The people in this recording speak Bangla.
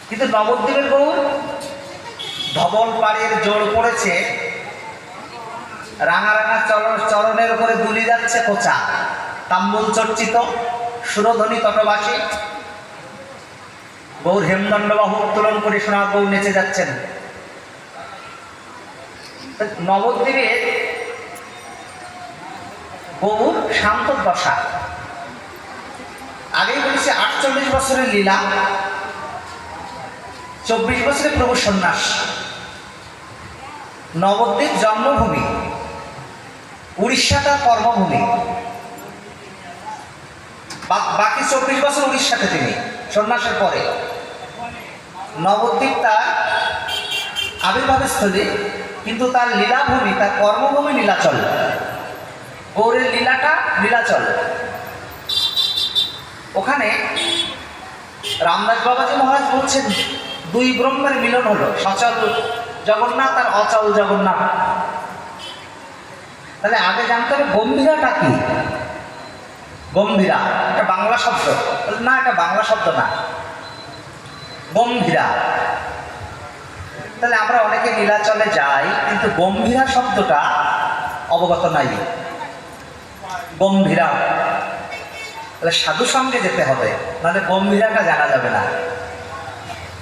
কিন্তু নবদ্বীপের গৌর ধবল পাড়ের জোর পড়েছে, রাঙা রাঙা চরণের উপরে দুলি যাচ্ছে কোচা, তাম্বুল চর্চিত সুরধ্বনি তটবাসী। গৌর হেমদণ্ড বাহু উত্তোলন করে সোনার গৌর নেচে যাচ্ছেন। নবদ্বীপে গৌর শান্ত দশা। আগেই বলেছে 48 বছরের লীলা, 24 বছরের প্রভু সন্ন্যাস। নবদ্বীপ জন্মভূমি, উড়িষ্যাটা কর্মভূমি। বাকি 24 বছর উড়িষ্যাতে তিনি সন্ন্যাসের পরে। নবদ্বীপ তার আবির্ভাবের স্থলী, কিন্তু তার লীলাভূমি, তার কর্মভূমি নীলাচল। গৌরের লীলাটা নীলাচল। ওখানে রামদাস বাবাজি মহারাজ বলছেন, দুই ব্রহ্মের মিলন হলো, সচল জগন্নাথ আর অচল জগন্নাথ। তাহলে আগে জানতে হবে গম্ভীরাটা কি। গম্ভীরা এটা বাংলা শব্দ না? এটা বাংলা শব্দ না, গম্ভীরা। তাহলে আমরা অনেকে নীলাচলে যাই, কিন্তু গম্ভীরা শব্দটা অবগত নাই। গম্ভীরা তাহলে সাধু সঙ্গে যেতে হবে, নাহলে গম্ভীরাটা জানা যাবে না।